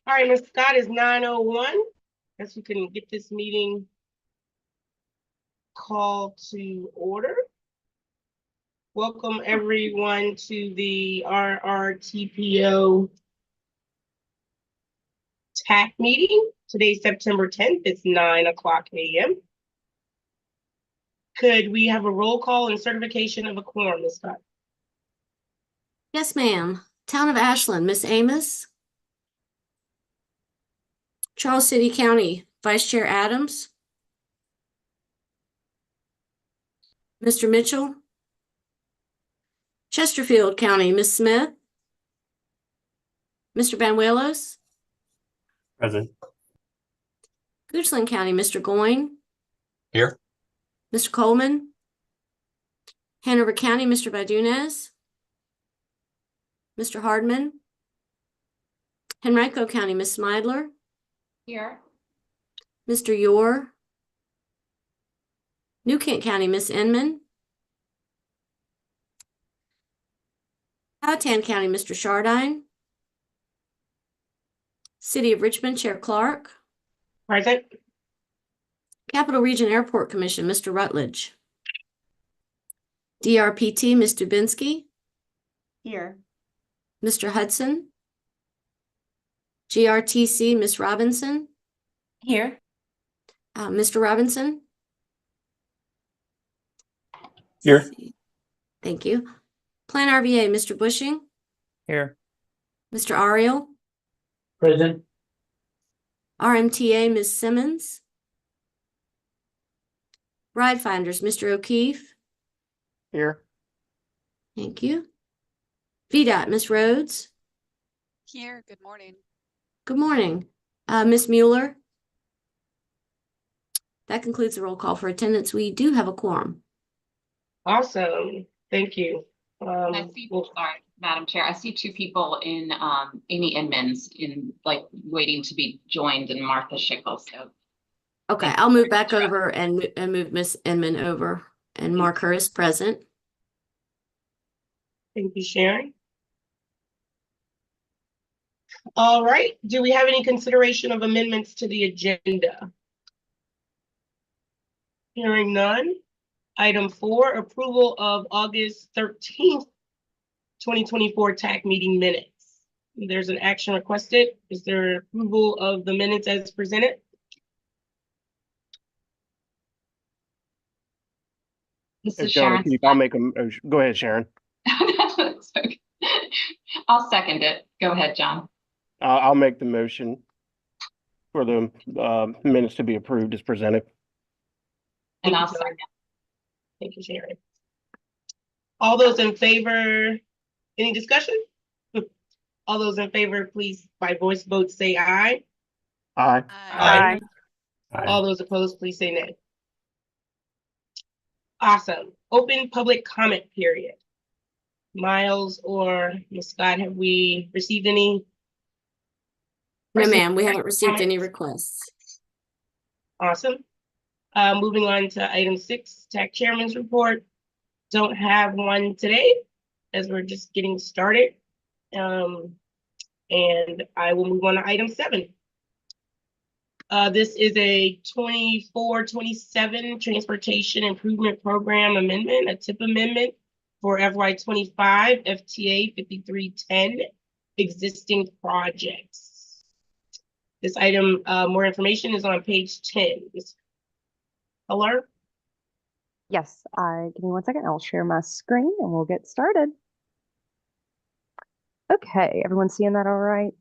All right, Ms. Scott, is 9:01. Guess we can get this meeting called to order. Welcome everyone to the RRTPO TAC meeting. Today's September 10th. It's 9:00 a.m. Could we have a roll call and certification of a quorum, Ms. Scott? Yes, ma'am. Town of Ashland, Miss Amos. Charles City County, Vice Chair Adams. Mr. Mitchell. Chesterfield County, Miss Smith. Mr. Banuelos. Present. Goochland County, Mr. Goyne. Here. Mr. Coleman. Hanover County, Mr. Badunez. Mr. Hardman. Henrico County, Miss Smidler. Here. Mr. Yor. New Kent County, Miss Inman. Powhatan County, Mr. Shardine. City of Richmond, Chair Clark. Present. Capital Region Airport Commission, Mr. Rutledge. DRPT, Ms. Dubinsky. Here. Mr. Hudson. GRTC, Ms. Robinson. Here. Mr. Robinson. Here. Thank you. Plan RVA, Mr. Bushing. Here. Mr. Ariel. Present. RMTA, Ms. Simmons. Ride Finders, Mr. O'Keefe. Here. Thank you. VDOT, Ms. Rhodes. Here. Good morning. Good morning. Ms. Mueller. That concludes the roll call for attendance. We do have a quorum. Awesome. Thank you. Sorry, Madam Chair. I see two people in Amy Inman's waiting to be joined, and Martha Schickel. So Okay, I'll move back over and move Miss Inman over and mark her as present. Thank you, Sharon. All right. Do we have any consideration of amendments to the agenda? Hearing none. Item 4, approval of August 13th, 2024 TAC meeting minutes. There's an action requested. Is there approval of the minutes as presented? this is Sharon, Sharon. I'll make a motion. Go ahead, Sharon. Okay. I'll second it. Go ahead, John. I'll make the motion for the minutes to be approved as presented. And Thank I'll you, second. Thank you, Sharon. All those in favor, any discussion? All those in favor, please, by voice vote, say aye. Aye. Aye. Aye. All those opposed, please say nay. Awesome. Open public comment period. Miles or Ms. Scott, have we received any? No, ma'am, we haven't received any requests. Awesome. Moving on to item 6, TAC Chairman's report. Don't have one today as we're just getting started. And I will move on to item 7. This is a 24-27 Transportation Improvement Program amendment, a TIP amendment for FY25 FTA 5310 existing projects. This item, more information is on page 10. Hello? Yes, give me 1 second. I'll share my screen and we'll get started. Okay, everyone seeing that all right?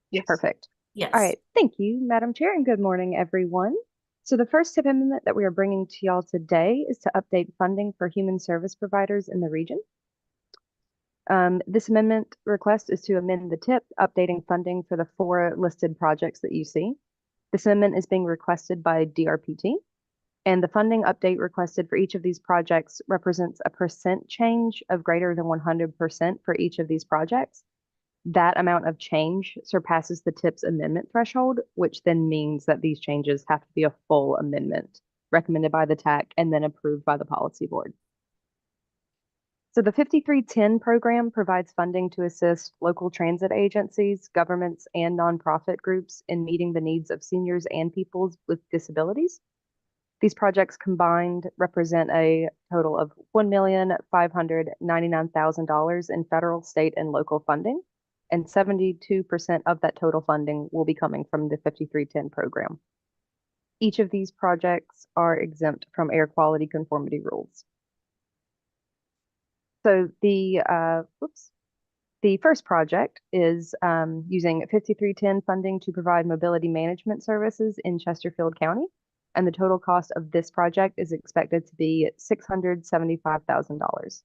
Yes. Perfect. Yes. All right, thank you, Madam Chair, and good morning, everyone. So the first TIP amendment that we are bringing to y'all today is to update funding for human service providers in the region. This amendment request is to amend the TIP, updating funding for the 4 listed projects that you see. This amendment is being requested by DRPT, and the funding update requested for each of these projects represents a percent change of greater than 100% for each of these projects. That amount of change surpasses the TIP's amendment threshold, which then means that these changes have to be a full amendment recommended by the TAC and then approved by the policy board. So the 5310 program provides funding to assist local transit agencies, governments, and nonprofit groups in meeting the needs of seniors and people with disabilities. These projects combined represent a total of $1,599,000 in federal, state, and local funding, and 72% of that total funding will be coming from the 5310 program. Each of these projects are exempt from air quality conformity rules. So the first project is using 5310 funding to provide mobility management services in Chesterfield County. And the total cost of this project is expected to be $675,000.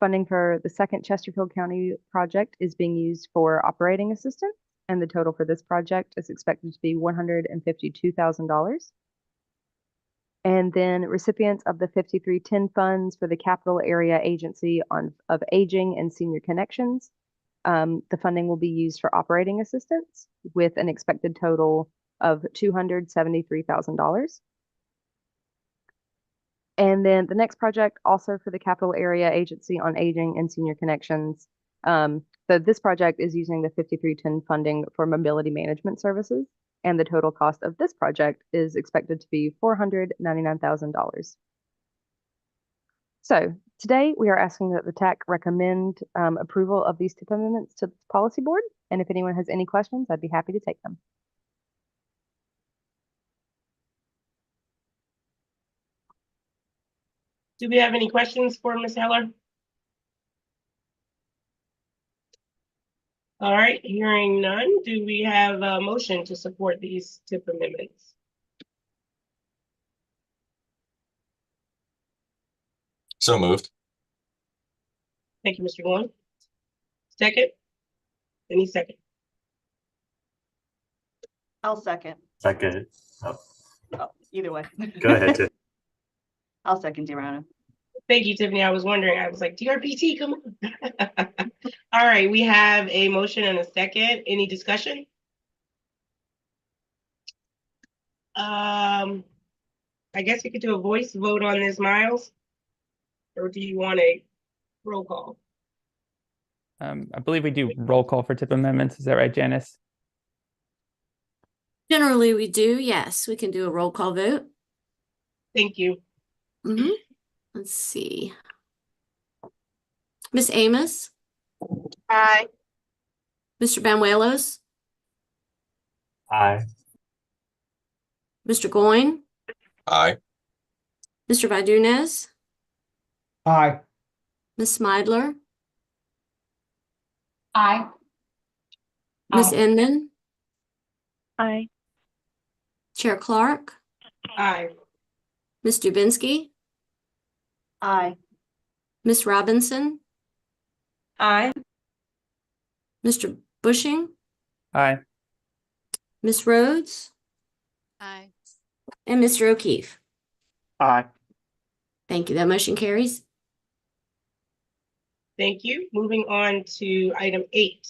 Funding for the second Chesterfield County project is being used for operating assistance, and the total for this project is expected to be $152,000. And then recipients of the 5310 funds for the Capital Area Agency of Aging and Senior Connections. The funding will be used for operating assistance with an expected total of $273,000. And then the next project, also for the Capital Area Agency on Aging and Senior Connections. So this project is using the 5310 funding for mobility management services, and the total cost of this project is expected to be $499,000. So today we are asking that the TAC recommend approval of these TIP amendments to the policy board. And if anyone has any questions, I'd be happy to take them. Do we have any questions for Ms. Heller? All right, hearing none, do we have a motion to support these TIP amendments? So moved. Thank you, Mr. Goin. Second? Any second? I'll second. Second. Oh, Either way. go ahead, Tiff. I'll second Deanna. Thank you, Tiffany. I was wondering, I was like, DRPT, come on. All right, we have a motion and a second. Any discussion? I guess we could do a voice vote on this, Miles. Or do you want a roll call? I believe we do roll call for TIP amendments. Is that right, Janice? Generally, we do. Yes, we can do a roll call vote. Thank you. Let's see. Miss Amos, Aye. Mr. Banuelos, Aye. Mr. Goin, Aye. Mr. Vidunez, Aye. Miss Smidler, Aye. Miss Inman, Aye. Chair Clark, Aye. Miss Dubinsky, Aye. Miss Robinson, Aye. Mr. Bushing, Aye. Miss Rhodes, Aye. and Mr. O'Keefe. Aye. Thank you. That motion carries. Thank you. Moving on to item 8.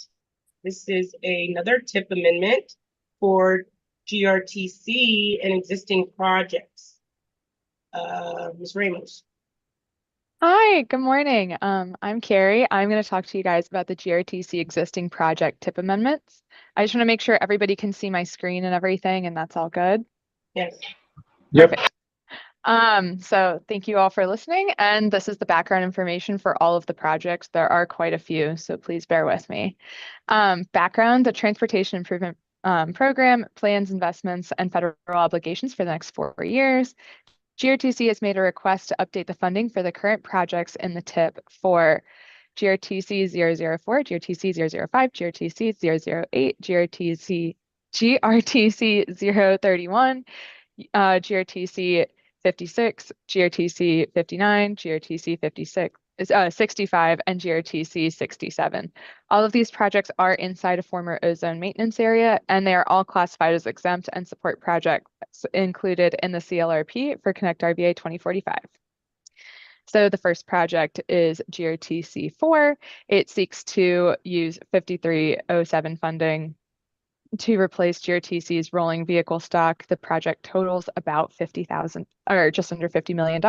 This is another TIP amendment for GRTC and existing projects. Ms. Ramos. Hi, good morning. I'm Carrie. I'm going to talk to you guys about the GRTC existing project TIP amendments. I just want to make sure everybody can see my screen and everything, and that's all good. Yes. Yep. Perfect. So thank you all for listening, and this is the background information for all of the projects. There are quite a few, so please bear with me. Background, the Transportation Improvement Program plans investments and federal obligations for the next 4 years. GRTC has made a request to update the funding for the current projects in the TIP for GRTC 004, GRTC 005, GRTC 008, GRTC 031, GRTC 56, GRTC 59, GRTC 56, 65, and GRTC 67. All of these projects are inside a former ozone maintenance area, and they are all classified as exempt and support projects included in the CLRP for Connect RVA 2045. So the first project is GRTC 4. It seeks to use 5307 funding to replace GRTC's rolling vehicle stock. The project totals about $50,000 or just under $50 million.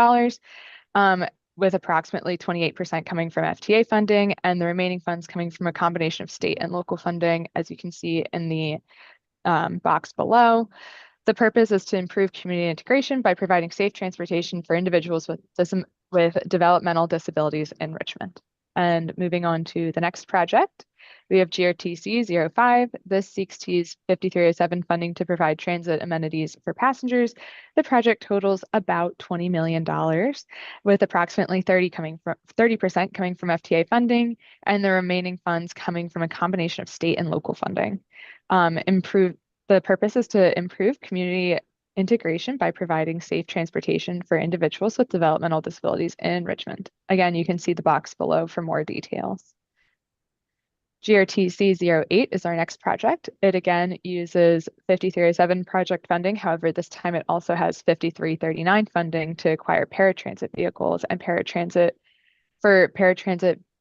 with approximately 28% coming from FTA funding and the remaining funds coming from a combination of state and local funding, as you can see in the box below. The purpose is to improve community integration by providing safe transportation for individuals with developmental disabilities in Richmond. And moving on to the next project, we have GRTC 05. This seeks to use 5307 funding to provide transit amenities for passengers. The project totals about $20 million, with approximately 30% coming from FTA funding and the remaining funds coming from a combination of state and local funding. The purpose is to improve community integration by providing safe transportation for individuals with developmental disabilities in Richmond. Again, you can see the box below for more details. GRTC 08 is our next project. It again uses 5307 project funding. However, this time it also has 5339 funding to acquire paratransit vehicles and paratransit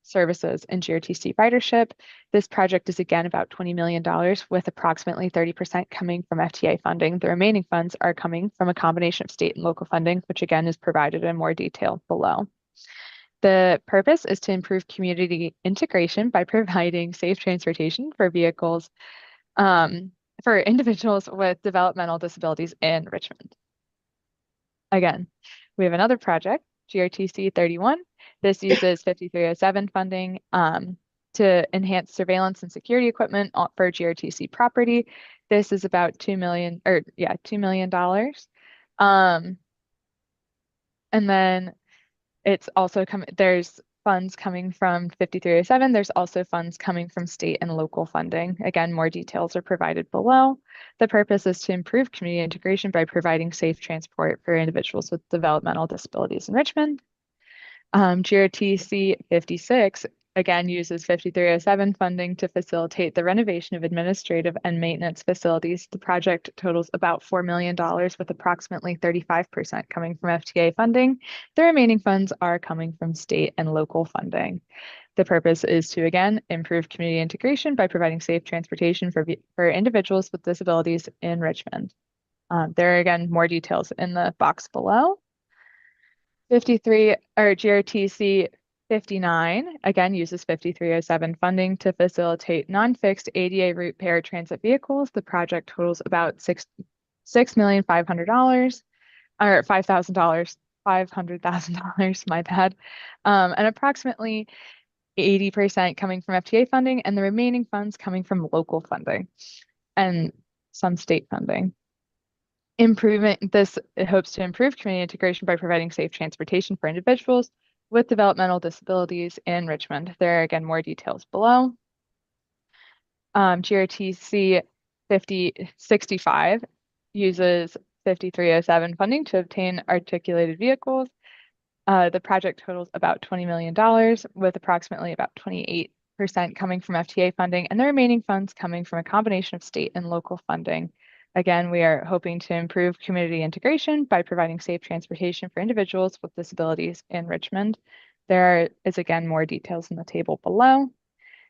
services in GRTC ridership. This project is again about $20 million, with approximately 30% coming from FTA funding. The remaining funds are coming from a combination of state and local funding, which again is provided in more detail below. The purpose is to improve community integration by providing safe transportation for vehicles for individuals with developmental disabilities in Richmond. Again, we have another project, GRTC 31. This uses 5307 funding to enhance surveillance and security equipment for GRTC property. This is about $2 million. And then it's also there's funds coming from 5307. There's also funds coming from state and local funding. Again, more details are provided below. The purpose is to improve community integration by providing safe transport for individuals with developmental disabilities in Richmond. GRTC 56 again uses 5307 funding to facilitate the renovation of administrative and maintenance facilities. The project totals about $4 million, with approximately 35% coming from FTA funding. The remaining funds are coming from state and local funding. The purpose is to, again, improve community integration by providing safe transportation for individuals with disabilities in Richmond. There are, again, more details in the box below. GRTC 59, again, uses 5307 funding to facilitate non-fixed ADA route paratransit vehicles. The project totals about $6,500,000, or $500,000, my bad, and approximately 80% coming from FTA funding and the remaining funds coming from local funding and some state funding. It hopes to improve community integration by providing safe transportation for individuals with developmental disabilities in Richmond. There are, again, more details below. GRTC 65 uses 5307 funding to obtain articulated vehicles. The project totals about $20 million, with approximately about 28% coming from FTA funding and the remaining funds coming from a combination of state and local funding. Again, we are hoping to improve community integration by providing safe transportation for individuals with disabilities in Richmond. There is, again, more details in the table below.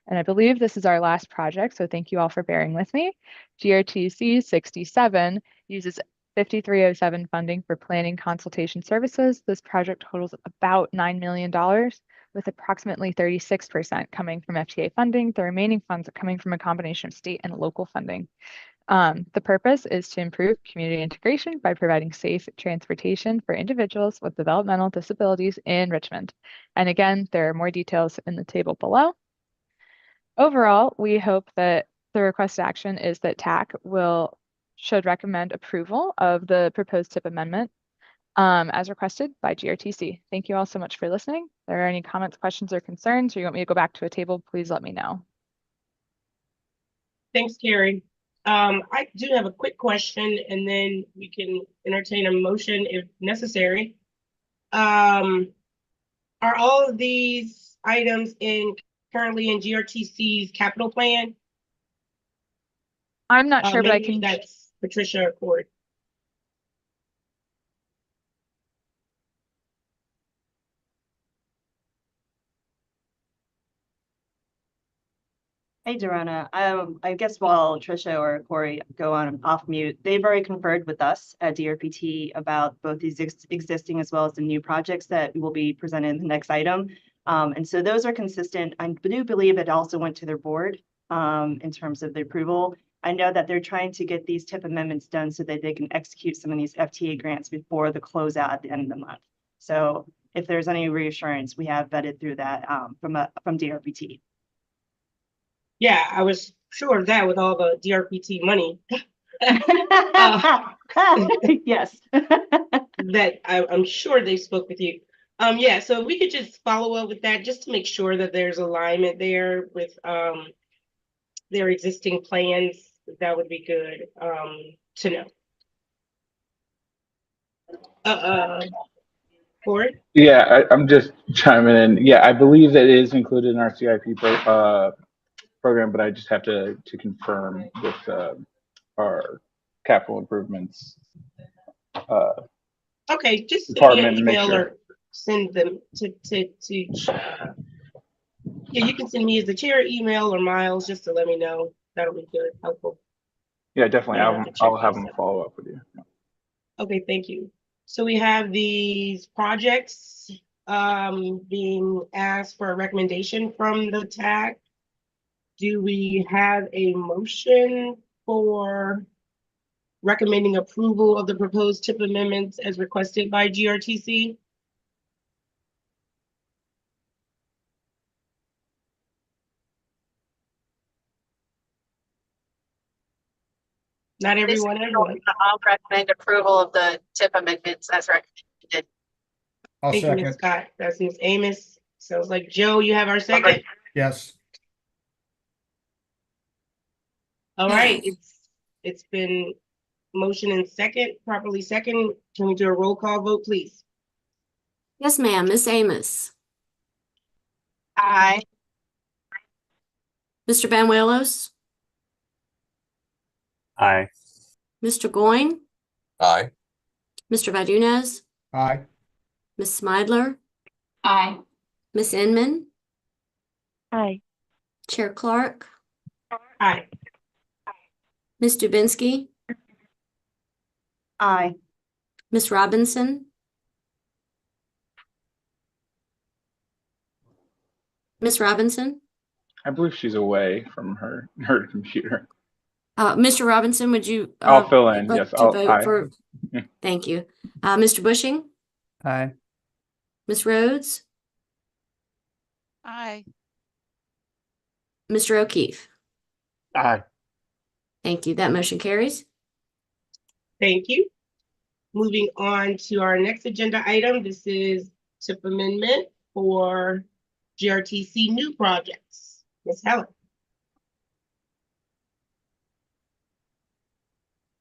And I believe this is our last project, so thank you all for bearing with me. GRTC 67 uses 5307 funding for planning consultation services. This project totals about $9 million, with approximately 36% coming from FTA funding. The remaining funds are coming from a combination of state and local funding. The purpose is to improve community integration by providing safe transportation for individuals with developmental disabilities in Richmond. And again, there are more details in the table below. Overall, we hope that the requested action is that TAC should recommend approval of the proposed TIP amendment as requested by GRTC. Thank you all so much for listening. If there are any comments, questions, or concerns, or you want me to go back to a table, please let me know. Thanks, Carrie. I do have a quick question, and then we can entertain a motion if necessary. Are all of these items currently in GRTC's capital plan? I'm not sure, but I Maybe can. that's Patricia or Cord. Hey, Dorana. I guess while Trisha or Corey go on off mute, they've already conferred with us at DRPT about both these existing as well as the new projects that will be presented in the next item. And so those are consistent. I do believe it also went to their board in terms of the approval. I know that they're trying to get these TIP amendments done so that they can execute some of these FTA grants before the closeout at the end of the month. So if there's any reassurance, we have vetted through that from DRPT. Yeah, I was sure of that with all the DRPT money Yes. that I'm sure they spoke with you. Yeah, so if we could just follow up with that just to make sure that there's alignment there with their existing plans, that would be good to know. Board? Yeah, I'm just chiming in. Yeah, I believe that it is included in our CIP program, but I just have to confirm with our capital improvements Okay, just send me department an and make email sure. or send them to yeah, you can send me as the chair email or Miles just to let me know. That'll be good, helpful. Yeah, definitely. I have to check I'll have them myself. follow up with you. Okay, thank you. So we have these projects being asked for a recommendation from the TAC. Do we have a motion for recommending approval of the proposed TIP amendments as requested by GRTC? Not everyone. I'll recommend approval of the TIP amendments as recommended. I'll Thank you, Ms. second. Scott. That's Ms. Amos. Sounds like Joe, you have our second. Yes. All right, Okay. it's been motion and second, properly second. Can we do a roll call vote, please? Yes, ma'am. Miss Amos. Aye. Mr. Banuelos. Aye. Mr. Goin. Aye. Mr. Vadunez. Aye. Miss Smidler. Aye. Miss Inman. Aye. Chair Clark. Aye. Miss Dubinsky. Aye. Miss Robinson. Miss Robinson. I believe she's away from her computer. Mr. Robinson, would you? I'll fill in. vote Yes, to vote aye. for. Thank you. Mr. Bushing. Aye. Miss Rhodes. Aye. Mr. O'Keefe. Aye. Thank you. That motion carries. Thank you. Moving on to our next agenda item. This is TIP amendment for GRTC new projects. Ms. Helen.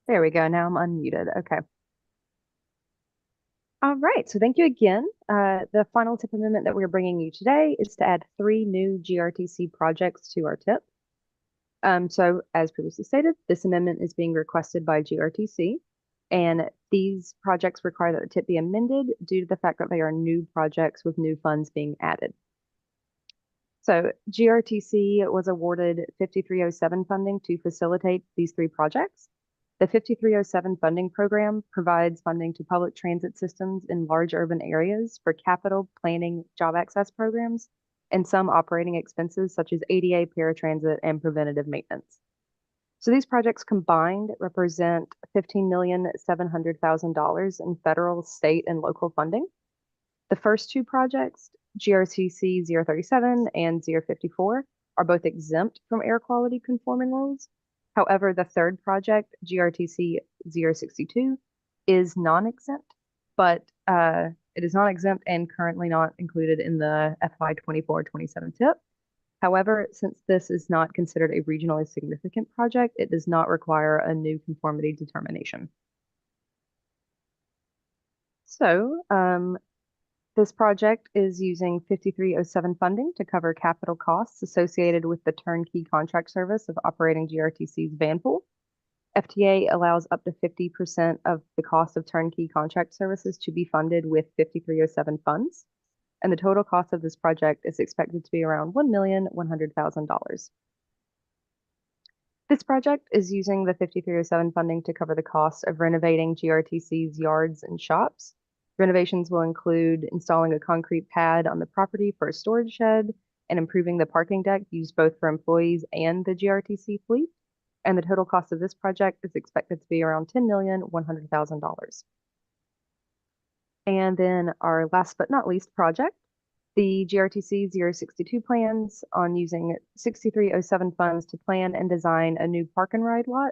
There we go. Now I'm unmuted. Okay. All right. So thank you again. The final TIP amendment that we're bringing you today is to add 3 new GRTC projects to our TIP. So as previously stated, this amendment is being requested by GRTC, and these projects require that the TIP be amended due to the fact that they are new projects with new funds being added. So GRTC was awarded 5307 funding to facilitate these 3 projects. The 5307 funding program provides funding to public transit systems in large urban areas for capital planning job access programs and some operating expenses such as ADA, paratransit, and preventative maintenance. So these projects combined represent $15,700,000 in federal, state, and local funding. The first 2 projects, GRTC 037 and 054, are both exempt from air quality conforming rules. However, the third project, GRTC 062, is non-exempt, but it is non-exempt and currently not included in the FY 24-27 TIP. However, since this is not considered a regionally significant project, it does not require a new conformity determination. So, this project is using 5307 funding to cover capital costs associated with the turnkey contract service of operating GRTC's van pool. FTA allows up to 50% of the cost of turnkey contract services to be funded with 5307 funds, and the total cost of this project is expected to be around $1,100,000. This project is using the 5307 funding to cover the cost of renovating GRTC's yards and shops. Renovations will include installing a concrete pad on the property for a storage shed and improving the parking deck used both for employees and the GRTC fleet. And the total cost of this project is expected to be around $10,100,000. And then our last but not least project, the GRTC 062 plans on using 6307 funds to plan and design a new park and ride lot.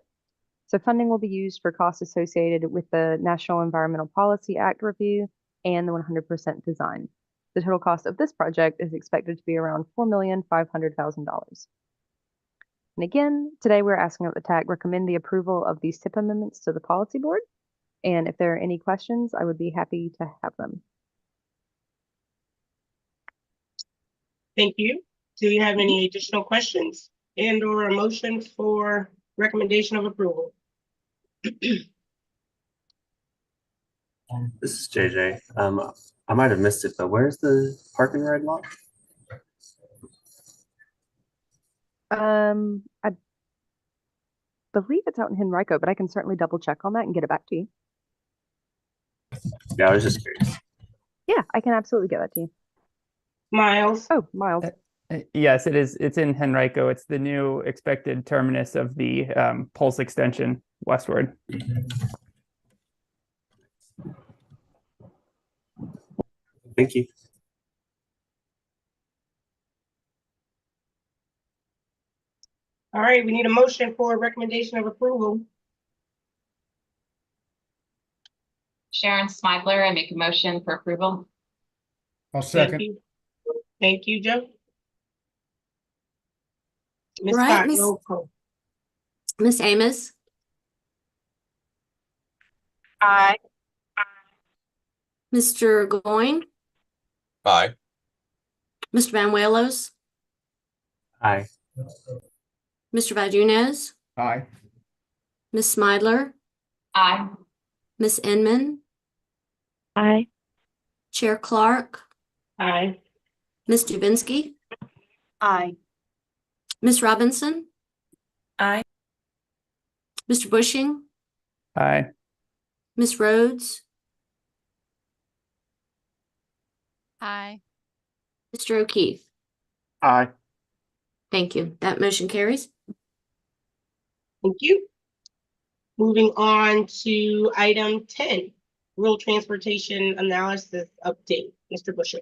So funding will be used for costs associated with the National Environmental Policy Act review and the 100% design. The total cost of this project is expected to be around $4,500,000. And again, today we're asking that the TAC recommend the approval of these TIP amendments to the policy board. And if there are any questions, I would be happy to have them. Thank you. Do you have any additional questions and or a motion for recommendation of approval? This is JJ. I might have missed it, but where's the park and ride lot? I believe it's out in Henrico, but I can certainly double check on that and get it back to you. Yeah, I was just curious. Yeah, I can absolutely get that to you. Miles? Oh, Miles. Yes, it is. It's in Henrico. It's the new expected terminus of the Pulse extension westward. Thank you. All right, we need a motion for recommendation of approval. Sharon Smidler, I make a motion for approval. I'll Thank you. Thank you, Joe. Ms. Right, Scott, Miss- roll call. Miss Amos, Aye. Mr. Goin, Aye. Mr. Banuelos, Aye. Mr. Vadunez, Aye. Miss Smidler, Aye. Miss Inman, Aye. Chair Clark, Aye. Miss Dubinsky, Aye. Miss Robinson. Aye. Mr. Bushing, Aye. Miss Rhodes, Aye. Mr. O'Keefe. Aye. Thank you. That motion carries. Thank you. Moving on to item 10, rural transportation analysis update. Mr. Busher.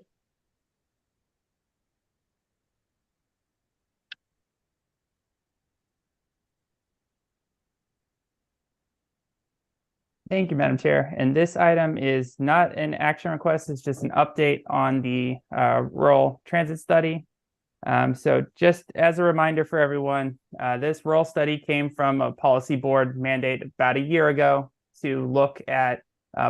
Thank you, Madam Chair. And this item is not an action request, it's just an update on the rural transit study. So just as a reminder for everyone, this rural study came from a policy board mandate about a year ago to look at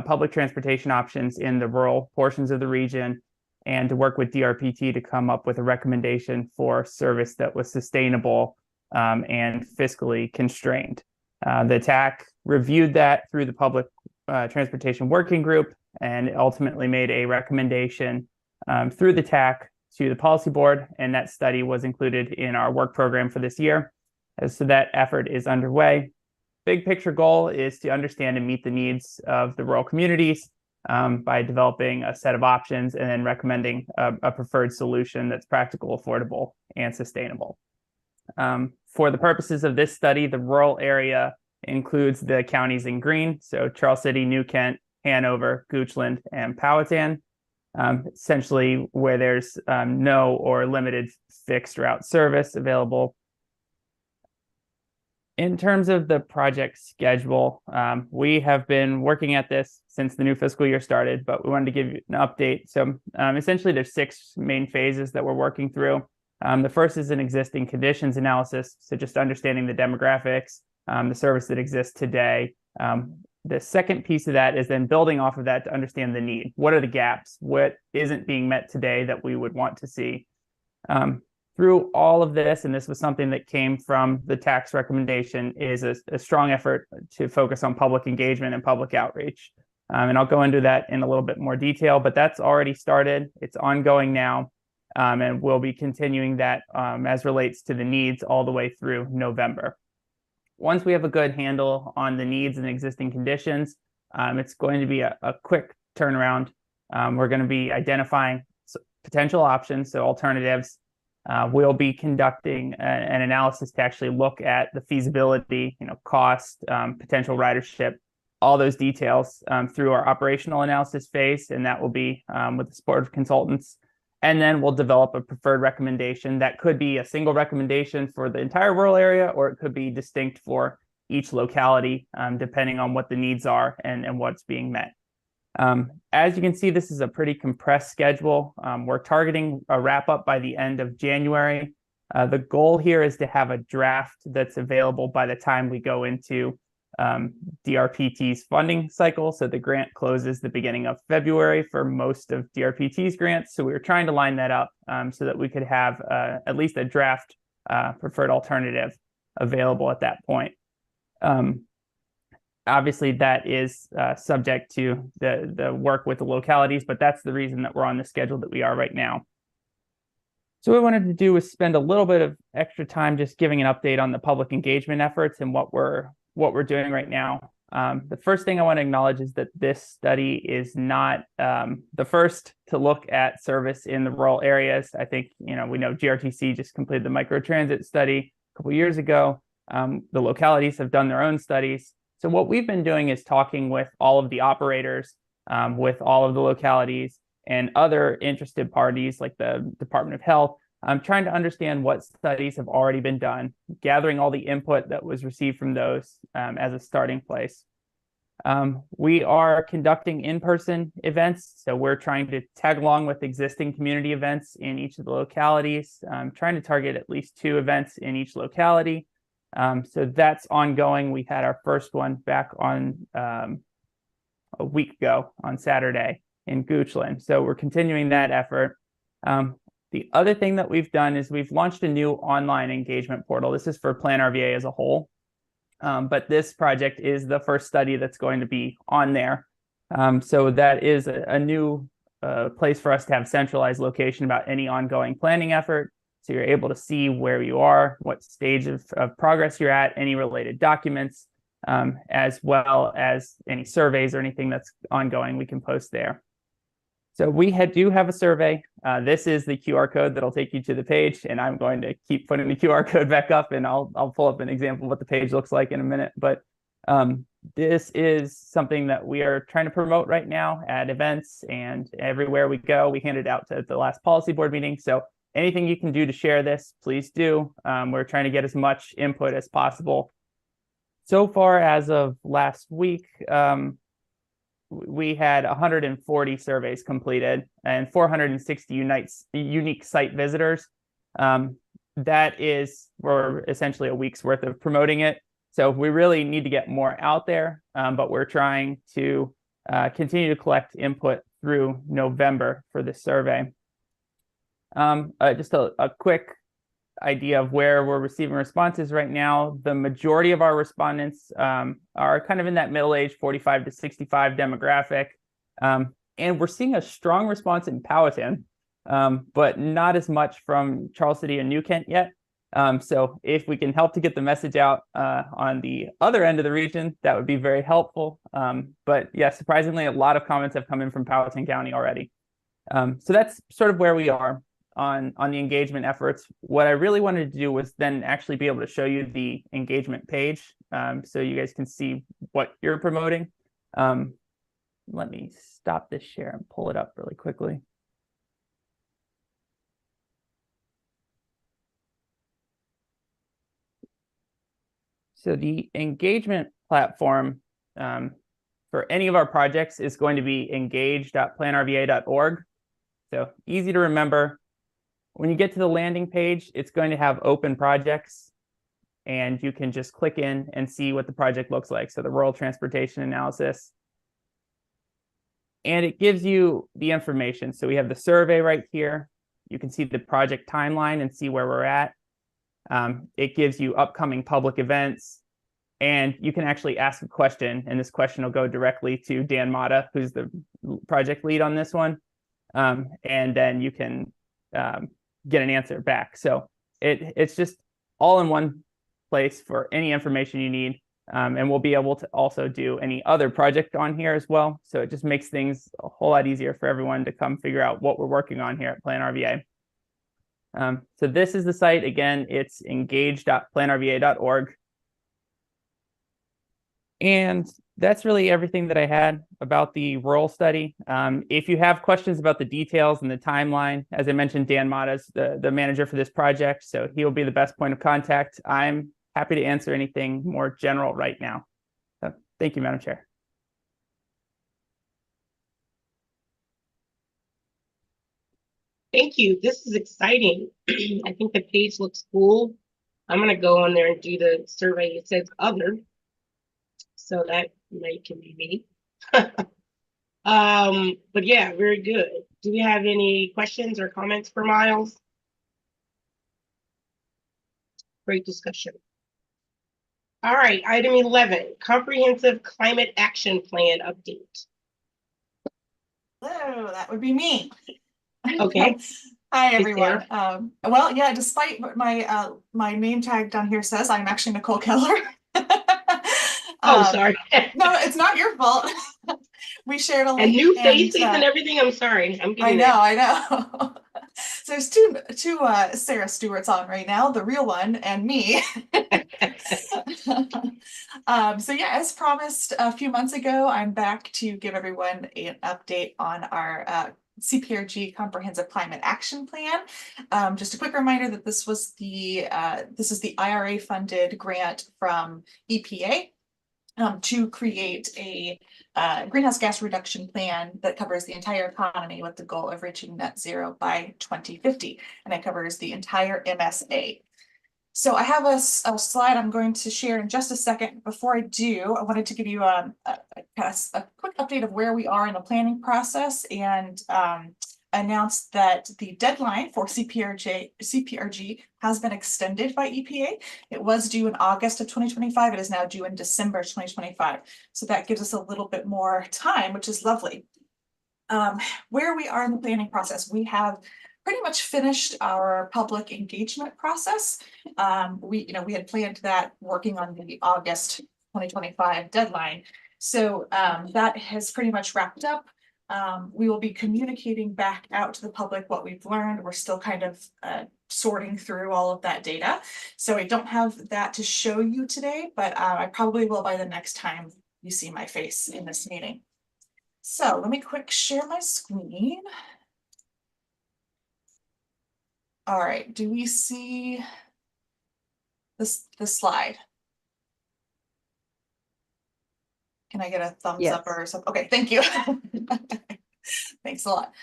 public transportation options in the rural portions of the region and to work with DRPT to come up with a recommendation for service that was sustainable and fiscally constrained. The TAC reviewed that through the Public Transportation Working Group and ultimately made a recommendation through the TAC to the policy board, and that study was included in our work program for this year. So that effort is underway. Big picture goal is to understand and meet the needs of the rural communities by developing a set of options and then recommending a preferred solution that's practical, affordable, and sustainable. For the purposes of this study, the rural area includes the counties in green, so Charles City, New Kent, Hanover, Goochland, and Powhatan, essentially where there's no or limited fixed route service available. In terms of the project schedule, we have been working at this since the new fiscal year started, but we wanted to give you an update. So essentially there's 6 main phases that we're working through. The first is an existing conditions analysis, so just understanding the demographics, the service that exists today. The second piece of that is then building off of that to understand the need. What are the gaps? What isn't being met today that we would want to see? Through all of this, and this was something that came from the tax recommendation, is a strong effort to focus on public engagement and public outreach. And I'll go into that in a little bit more detail, but that's already started. It's ongoing now. And we'll be continuing that as relates to the needs all the way through November. once we have a good handle on the needs and existing conditions, it's going to be a quick turnaround. We're going to be identifying potential options, so alternatives. We'll be conducting an analysis to actually look at the feasibility, cost, potential ridership, all those details through our operational analysis phase, and that will be with the support of consultants. And then we'll develop a preferred recommendation that could be a single recommendation for the entire rural area, or it could be distinct for each locality, depending on what the needs are and what's being met. As you can see, this is a pretty compressed schedule. We're targeting a wrap up by the end of January. The goal here is to have a draft that's available by the time we go into DRPT's funding cycle. So the grant closes the beginning of February for most of DRPT's grants. So we were trying to line that up so that we could have at least a draft preferred alternative available at that point. Obviously, that is subject to the work with the localities, but that's the reason that we're on the schedule that we are right now. So what we wanted to do was spend a little bit of extra time just giving an update on the public engagement efforts and what we're doing right now. The first thing I want to acknowledge is that this study is not the first to look at service in the rural areas. I think, we know GRTC just completed the microtransit study a couple years ago. The localities have done their own studies. So what we've been doing is talking with all of the operators, with all of the localities and other interested parties like the Department of Health. I'm trying to understand what studies have already been done, gathering all the input that was received from those as a starting place. We are conducting in-person events, so we're trying to tag along with existing community events in each of the localities, trying to target at least 2 events in each locality. So that's ongoing. We had our first one back on a week ago on Saturday in Goochland. So we're continuing that effort. The other thing that we've done is we've launched a new online engagement portal. This is for Plan RVA as a whole. But this project is the first study that's going to be on there. So that is a new place for us to have centralized location about any ongoing planning effort. So you're able to see where you are, what stage of progress you're at, any related documents, as well as any surveys or anything that's ongoing we can post there. So we do have a survey. This is the QR code that'll take you to the page, and I'm going to keep putting the QR code back up, and I'll pull up an example of what the page looks like in a minute. But this is something that we are trying to promote right now at events and everywhere we go. We handed it out to the last policy board meeting. So anything you can do to share this, please do. We're trying to get as much input as possible. So far, as of last week, we had 140 surveys completed and 460 unique site visitors. We're essentially a week's worth of promoting it. So we really need to get more out there, but we're trying to continue to collect input through November for this survey. Just a quick idea of where we're receiving responses right now. The majority of our respondents are kind of in that middle age, 45 to 65 demographic. And we're seeing a strong response in Powhatan, but not as much from Charles City and New Kent yet. So if we can help to get the message out on the other end of the region, that would be very helpful. But yeah, surprisingly, a lot of comments have come in from Powhatan County already. So that's sort of where we are on the engagement efforts. What I really wanted to do was then actually be able to show you the engagement page so you guys can see what you're promoting. Let me stop this share and pull it up really quickly. So the engagement platform for any of our projects is going to be engage.planrva.org. So easy to remember. When you get to the landing page, it's going to have open projects, and you can just click in and see what the project looks like. So the rural transportation analysis. And it gives you the information. So we have the survey right here. You can see the project timeline and see where we're at. It gives you upcoming public events, and you can actually ask a question, and this question will go directly to Dan Mata, who's the project lead on this one. And then you can get an answer back. So it's just all in one place for any information you need. And we'll be able to also do any other project on here as well. So it just makes things a whole lot easier for everyone to come figure out what we're working on here at Plan RVA. So this is the site. Again, it's engage.planrva.org. And that's really everything that I had about the rural study. If you have questions about the details and the timeline, as I mentioned, Dan Mata is the manager for this project, so he will be the best point of contact. I'm happy to answer anything more general right now. So, thank you, Madam Chair. Thank you. This is exciting. I think the page looks cool. I'm gonna go on there and do the survey. It says other, so that can be me. But yeah, very good. Do we have any questions or comments for Miles? Great discussion. All right, item 11, comprehensive climate action plan update. Hello, that would be me. Okay. Hi, Is everyone. Well, yeah, despite what my my name tag down here says, I'm actually Nicole Keller. Oh, sorry. No, it's not your fault. We shared a link. And new faces and everything. I'm sorry. I'm getting there. I know. So there's two Sarah Stewarts on right now, the real one and me. So yeah, as promised a few months ago, I'm back to give everyone an update on our CPRG Comprehensive Climate Action Plan. Just a quick reminder that this is the IRA funded grant from EPA to create a greenhouse gas reduction plan that covers the entire economy with the goal of reaching net zero by 2050, and it covers the entire MSA. So I have a slide I'm going to share in just a second. Before I do, I wanted to give you a quick update of where we are in the planning process and announce that the deadline for CPRG has been extended by EPA. It was due in August of 2025. It is now due in December 2025. So that gives us a little bit more time, which is lovely. Where we are in the planning process, we have pretty much finished our public engagement process. We had planned that working on the August 2025 deadline. So that has pretty much wrapped up. We will be communicating back out to the public what we've learned. We're still kind of sorting through all of that data. So I don't have that to show you today, but I probably will by the next time you see my face in this meeting. So let me quick share my screen. All right, do we see this slide? Can I get a thumbs up or something? Okay, thank you. Thanks a lot.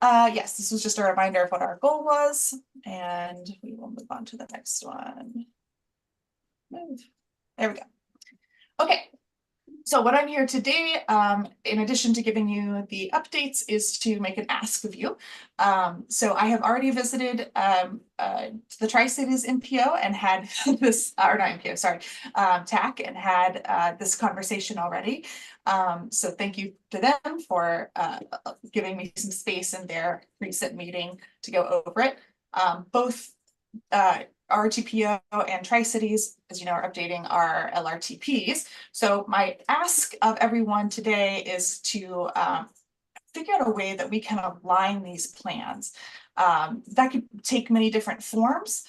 Yes, this was just a reminder of what our goal was, and we will move on to the next one. There we go. Okay. So what I'm here today, in addition to giving you the updates, is to make an ask of you. So I have already visited the Tri-Cities NPO and had this, or not NPO, sorry, TAC, and had this conversation already. So thank you to them for giving me some space in their recent meeting to go over it. Both RRTPO and Tri-Cities, as you know, are updating our LRTPs. So my ask of everyone today is to figure out a way that we can align these plans. That could take many different forms.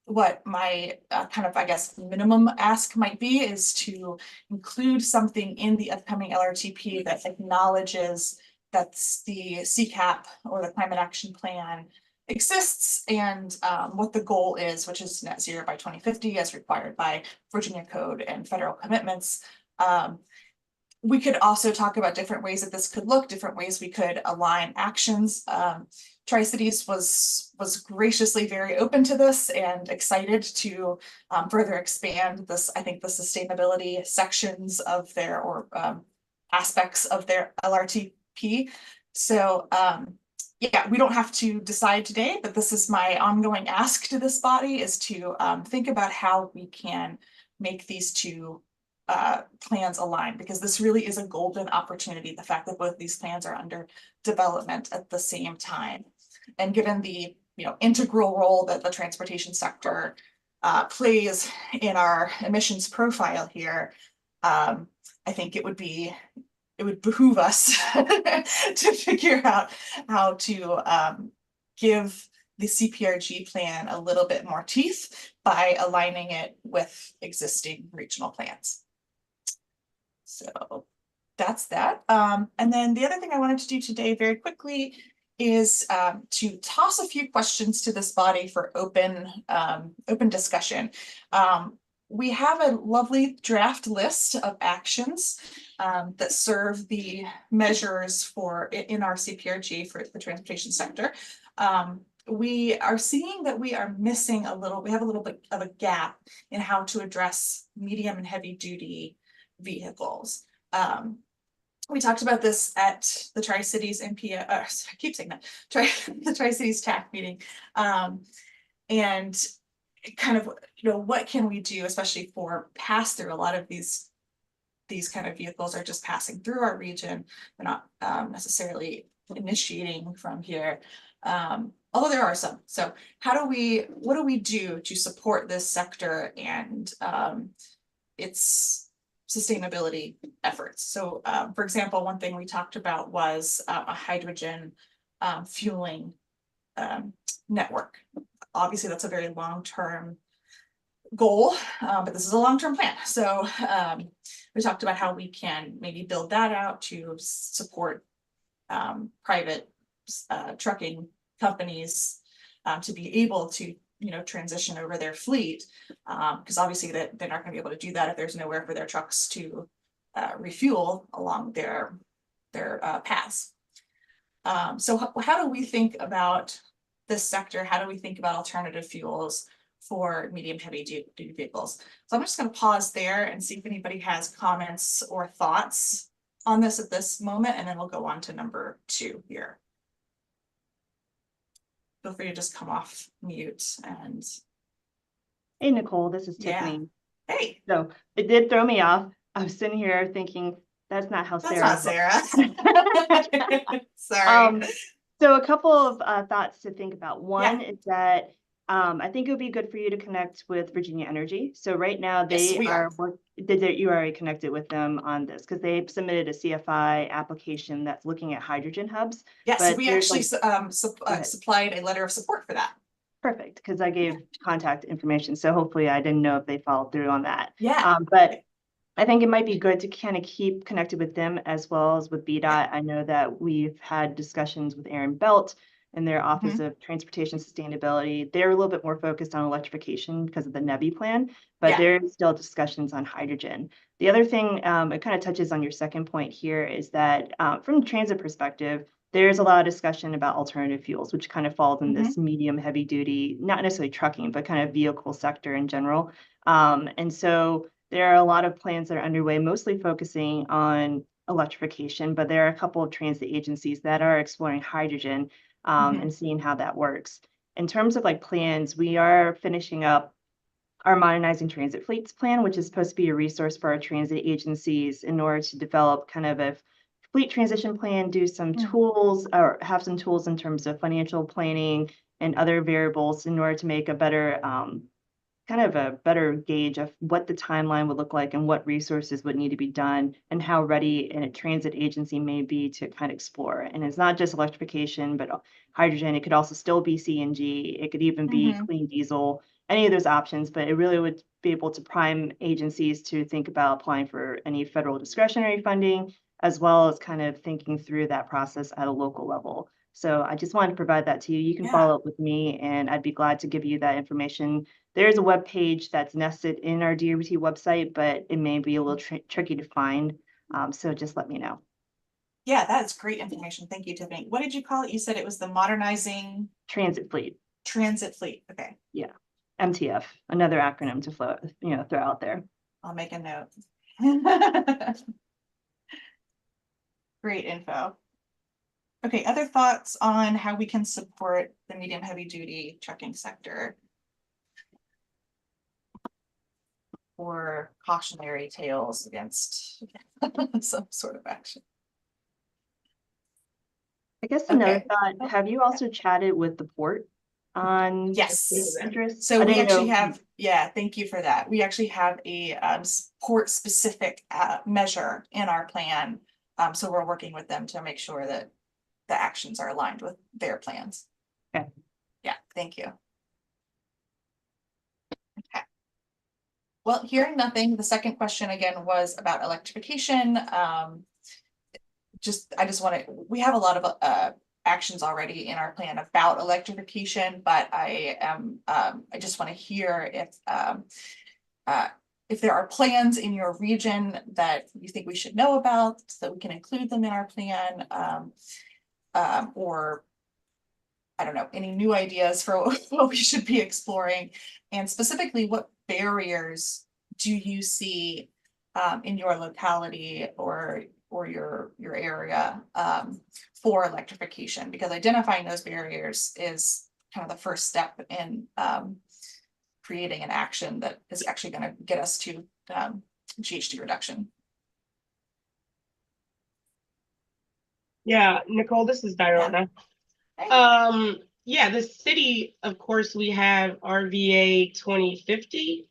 What my kind of, I guess, minimum ask might be is to include something in the upcoming LRTP that acknowledges that the CCAP or the Climate Action Plan exists and what the goal is, which is net zero by 2050 as required by Virginia Code and federal commitments. We could also talk about different ways that this could look, different ways we could align actions. Tri-Cities was graciously very open to this and excited to further expand this, I think, the sustainability sections of their, or aspects of their LRTP. So yeah, we don't have to decide today, but this is my ongoing ask to this body, is to think about how we can make these two plans align, because this really is a golden opportunity, the fact that both these plans are under development at the same time. And given the integral role that the transportation sector plays in our emissions profile here, I think it would behoove us to figure out how to give the CPRG plan a little bit more teeth by aligning it with existing regional plans. So that's that. And then the other thing I wanted to do today very quickly is to toss a few questions to this body for open discussion. We have a lovely draft list of actions that serve the measures for in our CPRG for the transportation sector. We are seeing that we are missing we have a little bit of a gap in how to address medium and heavy duty vehicles. We talked about this at the Tri-Cities NPO, I keep saying that, the Tri-Cities TAC meeting. And kind of, what can we do, especially for pass through? A lot of these kind of vehicles are just passing through our region. They're not necessarily initiating from here. Although there are some. So what do we do to support this sector and its sustainability efforts? So for example, one thing we talked about was a hydrogen fueling network. Obviously that's a very long-term goal, but this is a long-term plan. So we talked about how we can maybe build that out to support private trucking companies to be able to transition over their fleet, because obviously that they're not going to be able to do that if there's nowhere for their trucks to refuel along their paths. So how do we think about this sector? How do we think about alternative fuels for medium heavy duty vehicles? So I'm just going to pause there and see if anybody has comments or thoughts on this at this moment, and then we'll go on to number 2 here. Feel free to just come off mute and. Hey, Nicole, this is Yeah. Tiffany. Hey. So it did throw me off. I was sitting here thinking, that's not how That's Sarah. not Sarah. Sorry. So a couple of thoughts to think about. One is that I think it would be good for you to connect with Virginia Energy. So right now they you already connected with them on this because they submitted a CFI application that's looking at hydrogen hubs. Yes, but we actually supplied a letter of support for that. Perfect, because I gave contact information. So hopefully I didn't know if they followed through on that. Yeah. But I think it might be good to kind of keep connected with them as well as with BDOT. I know that we've had discussions with Aaron Belt and their Office of Transportation Sustainability. They're a little bit more focused on electrification because of the NEVI plan, but there's still discussions on hydrogen. The other thing, it kind of touches on your second point here, is that from the transit perspective, there's a lot of discussion about alternative fuels, which kind of falls in this medium heavy duty, not necessarily trucking, but kind of vehicle sector in general. And so there are a lot of plans that are underway, mostly focusing on electrification, but there are a couple of transit agencies that are exploring hydrogen and seeing how that works. In terms of plans, we are finishing up our Modernizing Transit Fleets plan, which is supposed to be a resource for our transit agencies in order to develop kind of a fleet transition plan, do some tools or have some tools in terms of financial planning and other variables in order to make a better kind of a better gauge of what the timeline would look like and what resources would need to be done and how ready a transit agency may be to kind of explore. And it's not just electrification, but hydrogen. It could also still be CNG. It could even be clean diesel, any of those options, but it really would be able to prime agencies to think about applying for any federal discretionary funding, as well as kind of thinking through that process at a local level. So I just wanted to provide that to you. You can follow up with me and I'd be glad to give you that information. There's a web page that's nested in our DRBT website, but it may be a little tricky to find. So just let me know. Yeah, that's great information. Thank you, Tiffany. What did you call it? You said it was the Modernizing Transit Fleet. Transit Fleet. Okay. Yeah. MTF, another acronym to throw out there. I'll make a note. Great info. Okay, other thoughts on how we can support the medium heavy duty trucking sector? Or cautionary tales against some sort of action? I guess another thought, have you also chatted with the port? on Yes. interest? So I we didn't actually know- have, yeah, thank you for that. We actually have a port specific measure in our plan. So we're working with them to make sure that the actions are aligned with their plans. Okay. Yeah, thank you. Okay. Well, hearing nothing, the second question again was about electrification. I just want to, we have a lot of actions already in our plan about electrification, but I just want to hear if there are plans in your region that you think we should know about, so that we can include them in our plan, or I don't know, any new ideas for what we should be exploring, and specifically, what barriers do you see in your locality or your area for electrification? Because identifying those barriers is kind of the first step in creating an action that is actually going to get us to GHG reduction. Yeah, Nicole, this is Diana. Yeah, the city, of course, we have RVA 2050,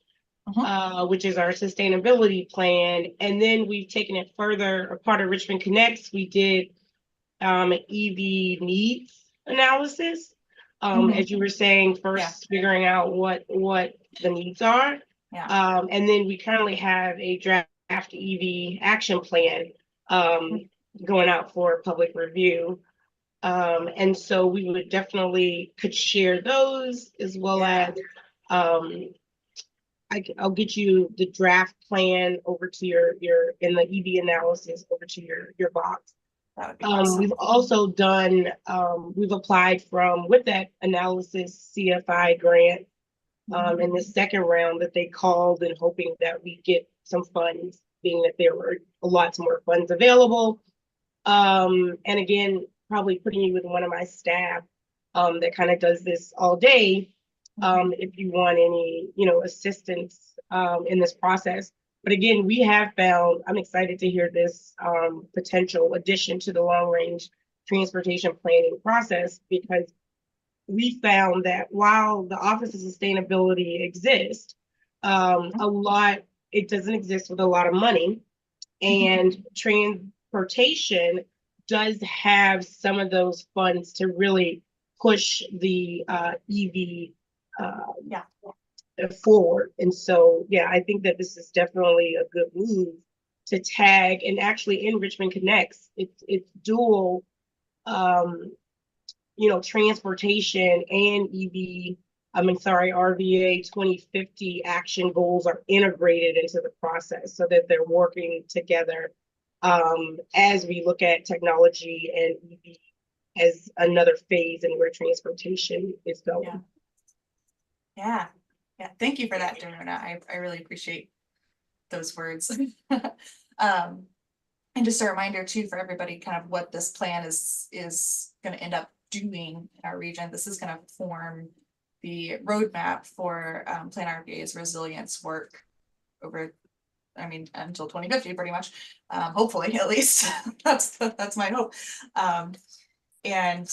which is our sustainability plan. And then we've taken it further. A part of Richmond Connects, we did an EV needs analysis. As you were saying, first figuring out what the needs are. Yeah. And then we currently have a draft EV action plan going out for public review. And so we would definitely could share those, as well as I'll get you the draft plan over to your in the EV analysis over to your box. That would be awesome. We've also done we've applied with that analysis CFI grant in the second round that they called, and hoping that we get some funds, being that there were lots more funds available. And again, probably putting you with one of my staff that kind of does this all day, if you want any, assistance in this process. But again, we have found, I'm excited to hear this potential addition to the long range transportation planning process, because we found that while the Office of Sustainability exists, it doesn't exist with a lot of money, and transportation does have some of those funds to really push the EV forward. And so, yeah, I think that this is definitely a good move to tag, and actually in Richmond Connects, it's dual, transportation and RVA 2050 action goals are integrated into the process, so that they're working together as we look at technology and EV as another phase in where transportation is going. Yeah. Thank you for that, Dorona. I really appreciate those words. And just a reminder too, for everybody, kind of what this plan is going to end up doing in our region. This is going to form the roadmap for Plan RVA's resilience work until 2050, pretty much. Hopefully, at least that's my hope. And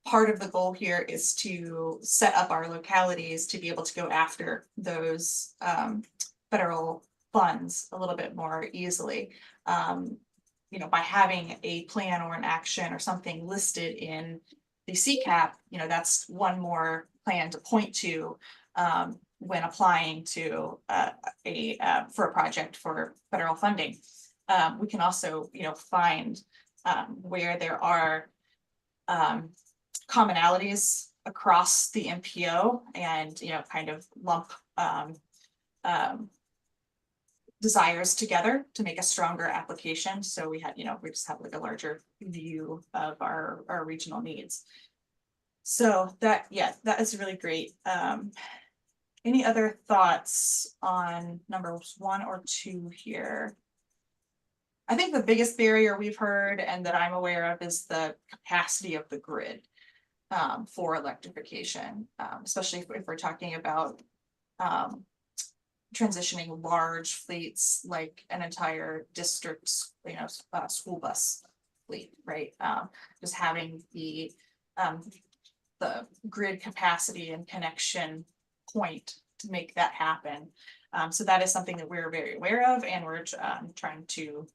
part of the goal here is to set up our localities to be able to go after those federal funds a little bit more easily. By having a plan or an action or something listed in the CCAP, that's one more plan to point to when applying to for a project for federal funding. We can also, find where there are commonalities across the MPO, and kind of lump desires together to make a stronger application. So we just have like a larger view of our regional needs. So that is really great. Any other thoughts on numbers 1 or 2 here? I think the biggest barrier we've heard and that I'm aware of is the capacity of the grid for electrification, especially if we're talking about transitioning large fleets like an entire district, school bus fleet, right? Just having the the grid capacity and connection point to make that happen. So that is something that we're very aware of, and we're trying to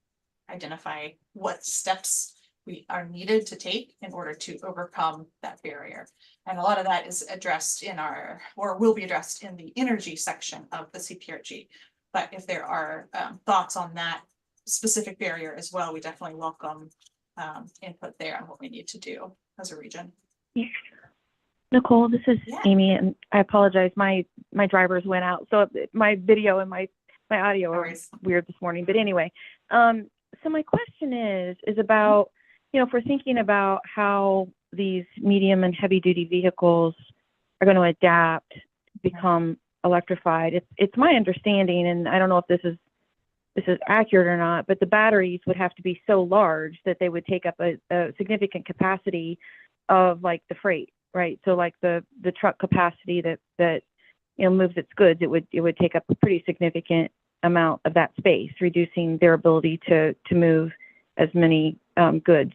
identify what steps we are needed to take in order to overcome that barrier. And a lot of that is addressed in our, or will be addressed in the energy section of the CPRG. But if there are thoughts on that specific barrier as well, we definitely welcome input there on what we need to do as a region. Yeah. Nicole, this is Yeah. Amy, and I apologize. My drivers went out, so my video and my audio are weird this morning. But anyway, so my question is about, you know, if we're thinking about how these medium and heavy duty vehicles are going to adapt, become electrified. It's my understanding, and I don't know if this is accurate or not, but the batteries would have to be so large that they would take up a significant capacity of like the freight, right? So like the truck capacity that you know moves its goods, it would take up a pretty significant amount of that space, reducing their ability to move as many goods.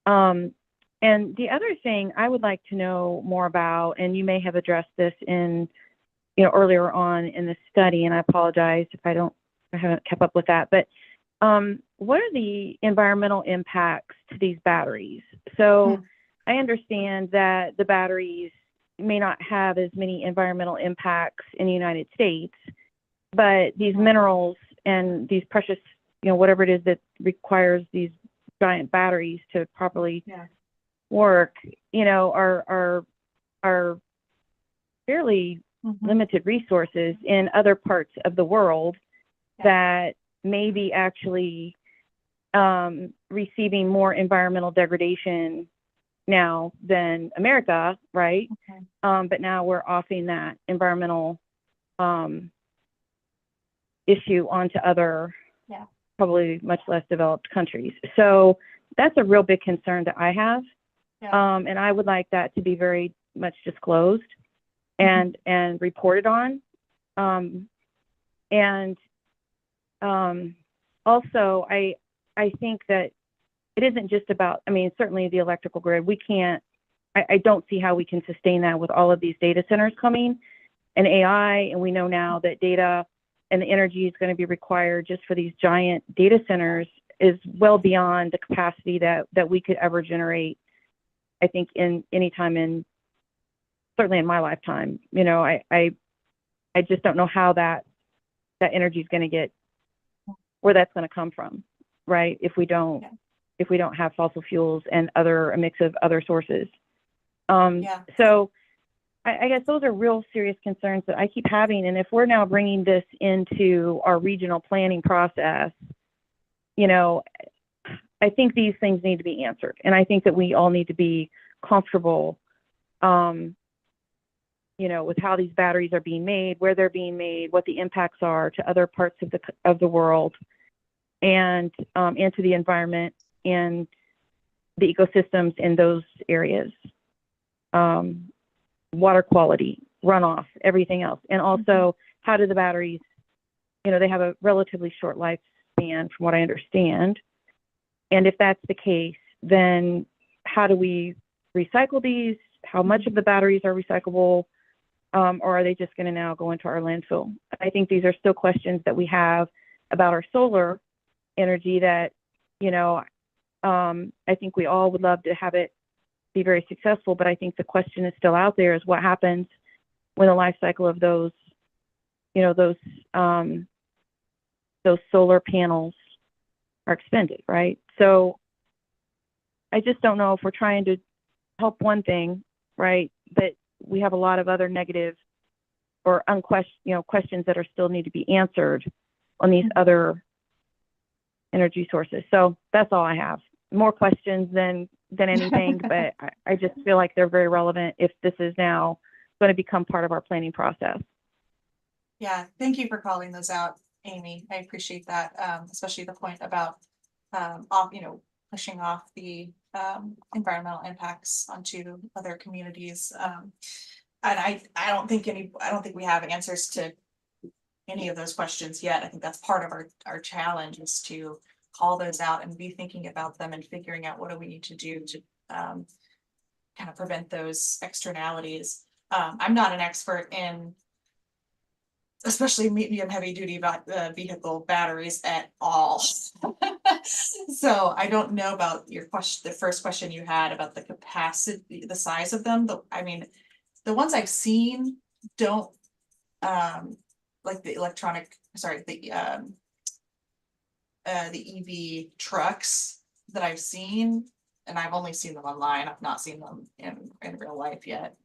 And the other thing I would like to know more about, and you may have addressed this in, you know, earlier on in the study, and I apologize if I haven't kept up with that, but what are the environmental impacts to these batteries? So I understand that the batteries may not have as many environmental impacts in the United States, but these minerals and these precious, you know, whatever it is that requires these giant batteries to properly work, you know, are fairly limited resources in other parts of the world that may be actually receiving more environmental degradation now than America, right? But now we're offing that environmental issue onto other probably much less developed countries. So that's a real big concern that I have. And I would like that to be very much disclosed and reported on. Also, I think that it isn't just about, I mean, certainly the electrical grid, I don't see how we can sustain that with all of these data centers coming and AI. And we know now that data and the energy is going to be required just for these giant data centers is well beyond the capacity that we could ever generate, I think, in any time certainly in my lifetime. You know, I just don't know how that energy is going to get, where that's going to come from, right? If we don't have fossil fuels and a mix of other sources. So I guess those are real serious concerns that I keep having. And if we're now bringing this into our regional planning process, you know, I think these things need to be answered. And I think that we all need to be comfortable, you know, with how these batteries are being made, where they're being made, what the impacts are to other parts of the world, and to the environment and the ecosystems in those areas, water quality, runoff, everything else. And also, how do the batteries, you know, they have a relatively short lifespan from what I understand. And if that's the case, then how do we recycle these? How much of the batteries are recyclable? Or are they just going to now go into our landfill? I think these are still questions that we have about our solar energy that, you know, I think we all would love to have it be very successful, but I think the question is still out there, is what happens when the life cycle of those, you know, those solar panels are expended, right? So I just don't know if we're trying to help one thing, right, but we have a lot of other negative or questions that are still need to be answered on these other energy sources. So that's all I have. More questions than anything, but I just feel like they're very relevant if this is now going to become part of our planning process. Yeah, thank you for calling those out, Amy. I appreciate that, especially the point about pushing off the environmental impacts onto other communities. And I don't think we have answers to any of those questions yet. I think that's part of our challenge, is to call those out and be thinking about them and figuring out what do we need to do to kind of prevent those externalities. I'm not an expert in especially medium heavy duty vehicle batteries at all. So I don't know about your question, the first question you had about the capacity, the size of them. I mean, the ones I've seen don't like the EV trucks that I've seen, and I've only seen them online. I've not seen them in real life yet.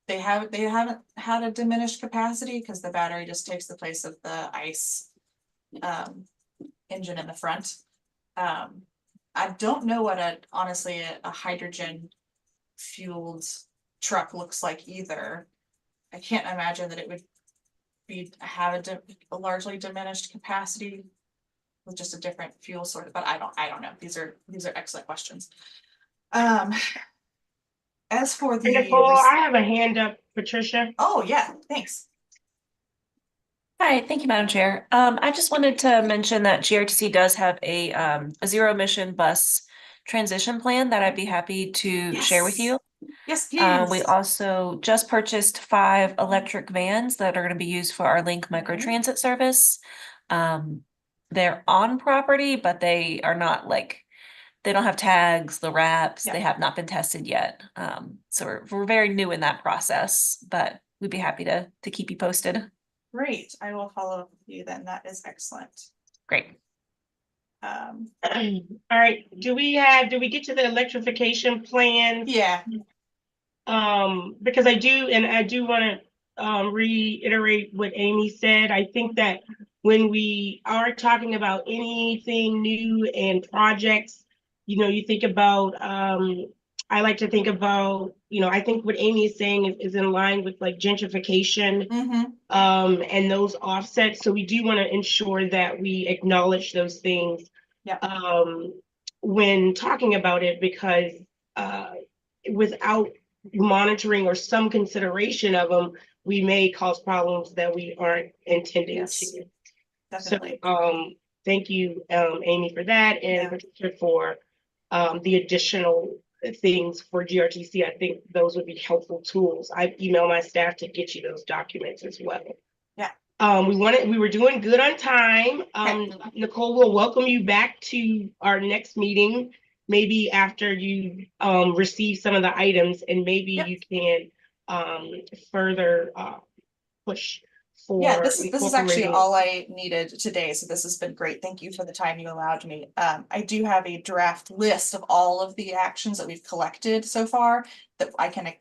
They haven't had a diminished capacity because the battery just takes the place of the ICE engine in the front. I don't know what honestly a hydrogen fueled truck looks like either. I can't imagine that it would have a largely diminished capacity with just a different fuel source, but I don't know. These are excellent questions. As for the Nicole, I have a hand up, Patricia. Oh yeah, thanks. Hi, thank you, Madam Chair. I just wanted to mention that GRTC does have a zero emission bus transition plan that I'd be happy to share with you. Yes, please. We also just purchased 5 electric vans that are going to be used for our Link microtransit service. They're on property, but they are not they don't have tags, the wraps, they have not been tested yet. So we're very new in that process, but we'd be happy to keep you posted. Great, I will follow up with you then. That is excellent. Great. All right, do we get to the electrification plan? Yeah. Because I do want to reiterate what Amy said. I think that when we are talking about anything new and projects, you think about, I like to think about, I think what Amy is saying is in line with like gentrification, and those offsets. So we do want to ensure that we acknowledge those things when talking about it, because without monitoring or some consideration of them, we may cause problems that we aren't intending to. Definitely. So thank you, Amy, for that, and Patricia for the additional things for GRTC. I think those would be helpful tools. I've emailed my staff to get you those documents as well. Yeah. We were doing good on time. Nicole, will welcome you back to our next meeting, maybe after you receive some of the items, and maybe you can further push for. Yeah, this is actually all I needed today, so this has been great. Thank you for the time you allowed me. I do have a draft list of all of the actions that we've collected so far that I can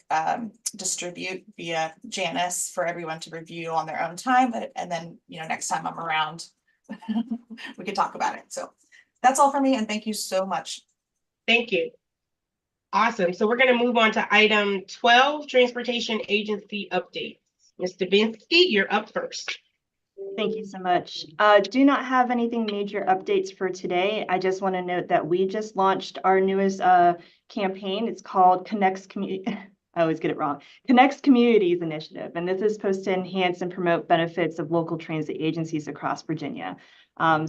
distribute via Janice for everyone to review on their own time, and then next time I'm around we can talk about it. So that's all for me, and thank you so much. Thank you. Awesome. So we're going to move on to item 12, Transportation Agency updates. Ms. Dubinsky, you're up first. Thank you so much. Do not have anything major updates for today. I just want to note that we just launched our newest campaign. It's called Connects Community. I always get it wrong. Connects Communities Initiative, and this is supposed to enhance and promote benefits of local transit agencies across Virginia.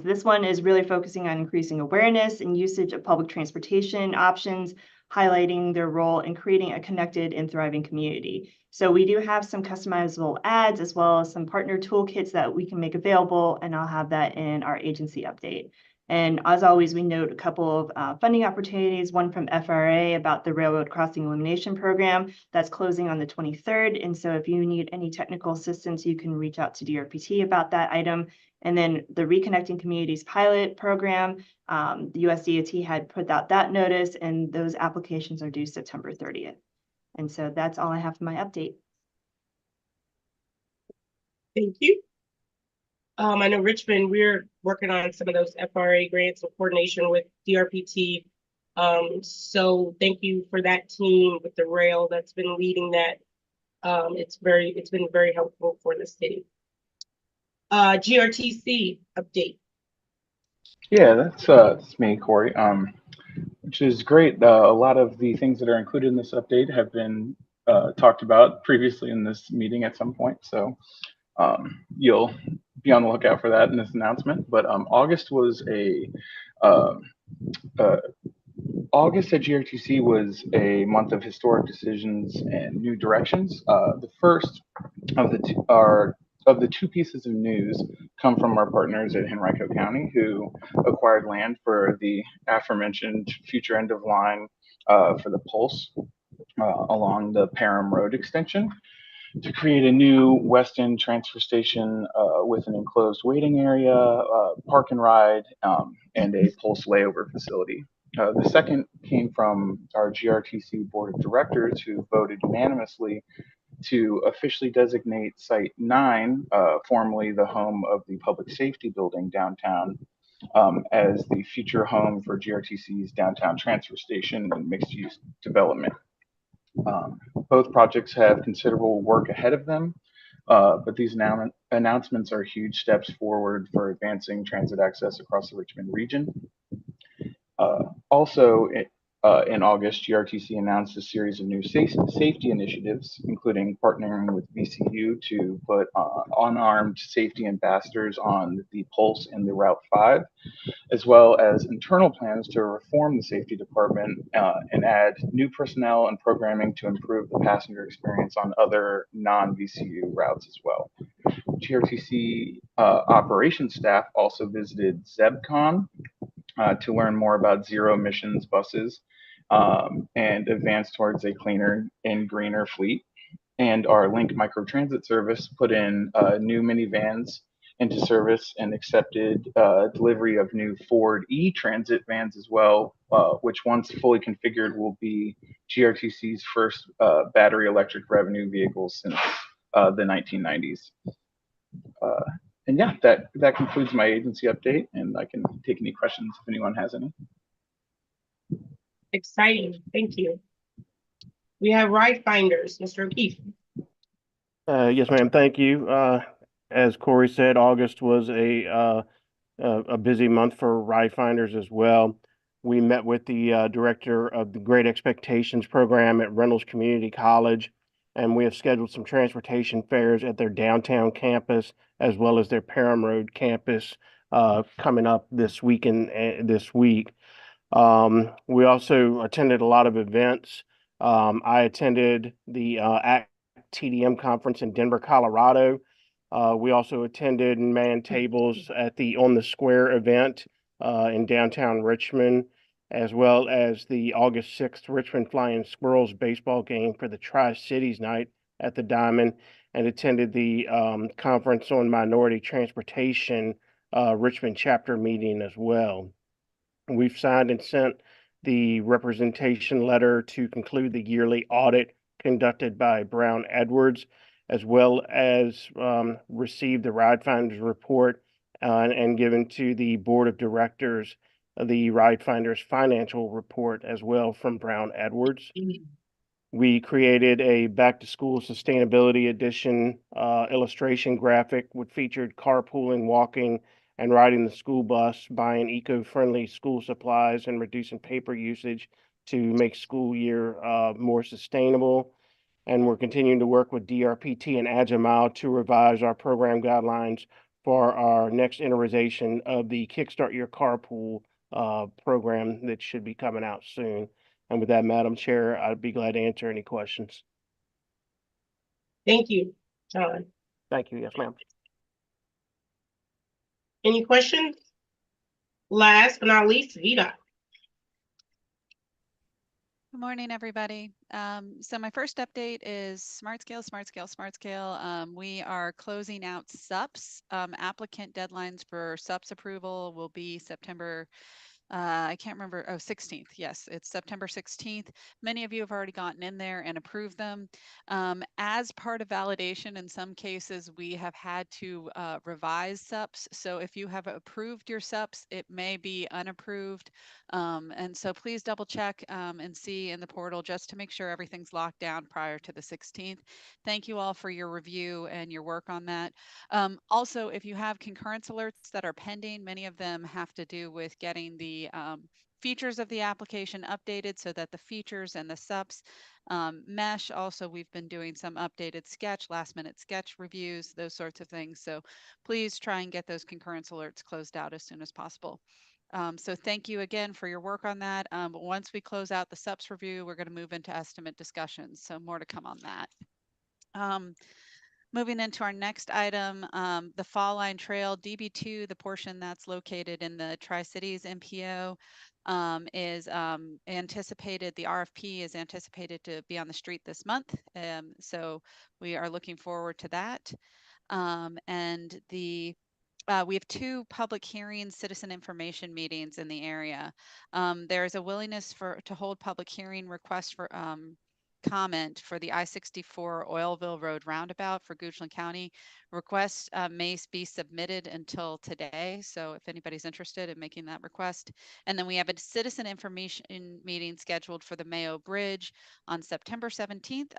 This one is really focusing on increasing awareness and usage of public transportation options, highlighting their role in creating a connected and thriving community. So we do have some customizable ads as well as some partner toolkits that we can make available, and I'll have that in our agency update. And as always, we note a couple of funding opportunities, one from FRA about the Railroad Crossing Elimination Program that's closing on the 23rd. And so if you need any technical assistance, you can reach out to DRPT about that item. And then the Reconnecting Communities pilot program, the USDOT had put out that notice, and those applications are due September 30th. And so that's all I have for my update. Thank you. I know Richmond, we're working on some of those FRA grants in coordination with DRPT. So thank you for that team with the rail that's been leading that. It's been very helpful for the city. GRTC update. Yeah, that's me, Corey. Which is great. A lot of the things that are included in this update have been talked about previously in this meeting at some point. So you'll be on the lookout for that in this announcement. But August was a August at GRTC was a month of historic decisions and new directions. The first of the two pieces of news come from our partners at Henrico County, who acquired land for the aforementioned future end of line for the Pulse along the Parham Road extension, to create a new West End transfer station with an enclosed waiting area, park and ride, and a Pulse layover facility. The second came from our GRTC Board of Directors, who voted unanimously to officially designate Site 9, formerly the home of the Public Safety Building downtown, as the future home for GRTC's downtown transfer station and mixed-use development. Both projects have considerable work ahead of them, but these announcements are huge steps forward for advancing transit access across the Richmond region. Also, in August, GRTC announced a series of new safety initiatives, including partnering with VCU to put unarmed safety ambassadors on the Pulse and the Route 5, as well as internal plans to reform the safety department and add new personnel and programming to improve the passenger experience on other non-VCU routes as well. GRTC operations staff also visited ZebCon to learn more about zero emissions buses and advance towards a cleaner and greener fleet. And our Link microtransit service put in new minivans into service and accepted delivery of new Ford e-transit vans as well, which once fully configured will be GRTC's first battery electric revenue vehicles since the 1990s. And yeah, that concludes my agency update, and I can take any questions if anyone has any. Exciting, thank you. We have ride finders, Mr. O'Keefe. Yes, ma'am. Thank you. As Corey said, August was a busy month for ride finders as well. We met with the director of the Great Expectations program at Reynolds Community College, and we have scheduled some transportation fairs at their downtown campus as well as their Parham Road campus coming up this week. We also attended a lot of events. I attended the ACT TDM conference in Denver, Colorado. We also attended and manned tables at the On the Square event in downtown Richmond, as well as the August 6th Richmond Flying Squirrels baseball game for the Tri-Cities night at the Diamond, and attended the conference on minority transportation Richmond chapter meeting as well. We've signed and sent the representation letter to conclude the yearly audit conducted by Brown Edwards, as well as received the Ride Finders report and given to the Board of Directors the Ride Finders financial report as well from Brown Edwards. We created a back to school sustainability edition illustration graphic which featured carpooling, walking, and riding the school bus, buying eco-friendly school supplies and reducing paper usage to make school year more sustainable. And we're continuing to work with DRPT and Agile to revise our program guidelines for our next iteration of the Kickstart Your Carpool program that should be coming out soon. And with that, Madam Chair, I'd be glad to answer any questions. Thank you, John. Thank you. Yes, ma'am. Any questions? Last but not least, Vida. Good morning, everybody. So my first update is Smart Scale. We are closing out SUPs. Applicant deadlines for SUPs approval will be September, I can't remember, 16th. Yes, it's September 16th. Many of you have already gotten in there and approved them. As part of validation, in some cases, we have had to revise SUPs. So if you have approved your SUPs, it may be unapproved. And so please double check and see in the portal just to make sure everything's locked down prior to the 16th. Thank you all for your review and your work on that. Also, if you have concurrence alerts that are pending, many of them have to do with getting the features of the application updated so that the features and the SUPs mesh. Also, we've been doing some updated last minute sketch reviews, those sorts of things. So please try and get those concurrence alerts closed out as soon as possible. So thank you again for your work on that. Once we close out the SUPS review, we're going to move into estimate discussions. So more to come on that. Moving into our next item, the Fall Line Trail DB2, the portion that's located in the Tri-Cities MPO is anticipated, the RFP is anticipated to be on the street this month. So we are looking forward to that. And we have 2 public hearings, citizen information meetings in the area. There is a willingness to hold public hearing request for comment for the I-64 Oilville Road roundabout for Goochland County. Request may be submitted until today, so if anybody's interested in making that request. And then we have a citizen information meeting scheduled for the Mayo Bridge on September 17th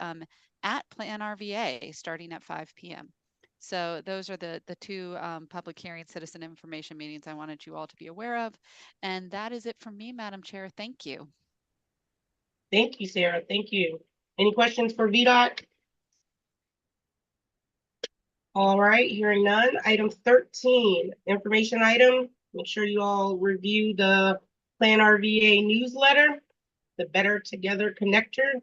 at Plan RVA starting at 5 p.m. So those are the 2 public hearing citizen information meetings I wanted you all to be aware of. And that is it from me, Madam Chair. Thank you. Thank you, Sarah. Thank you. Any questions for VDOT? All right, hearing none. Item 13, information item. Make sure you all review the Plan RVA newsletter, the Better Together Connector.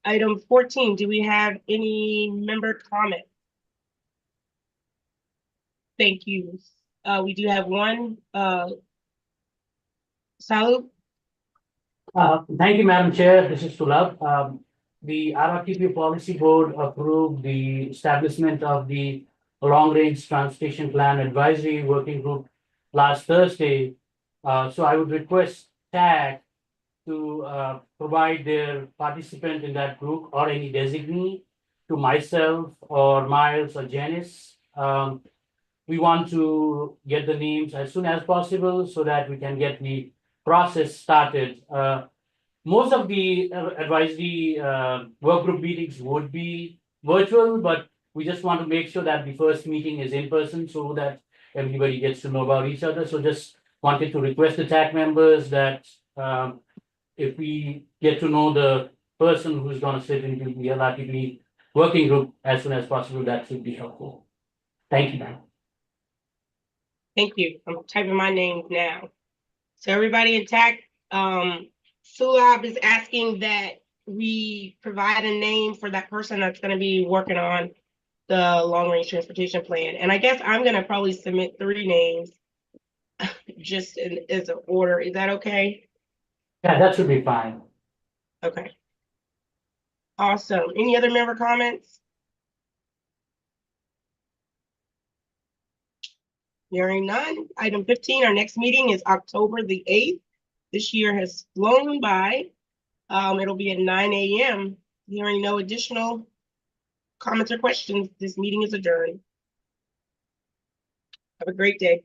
Item 14, do we have any member comment? Thank you. We do have one. Salu? Thank you, Madam Chair. This is Sulabh. The RRTPO Policy Board approved the establishment of the Long Range Transportation Plan Advisory Working Group last Thursday. So I would request TAC to provide their participant in that group or any designee to myself or Miles or Janice. We want to get the names as soon as possible so that we can get the process started. Most of the advisory work group meetings would be virtual, but we just want to make sure that the first meeting is in person so that everybody gets to know about each other. So just wanted to request the TAC members that if we get to know the person who's going to sit into the LRTP working group as soon as possible, that should be helpful. Thank you, ma'am. Thank you. I'm typing my name now. So everybody in TAC, Sulabh is asking that we provide a name for that person that's going to be working on the long range transportation plan. And I guess I'm going to probably submit 3 names just as an order. Is that okay? Yeah, that should be fine. Okay. Awesome. Any other member comments? Hearing none. Item 15, our next meeting is October the 8th. This year has flown by. It'll be at 9 a.m. Hearing no additional comments or questions, this meeting is adjourned. Have a great day.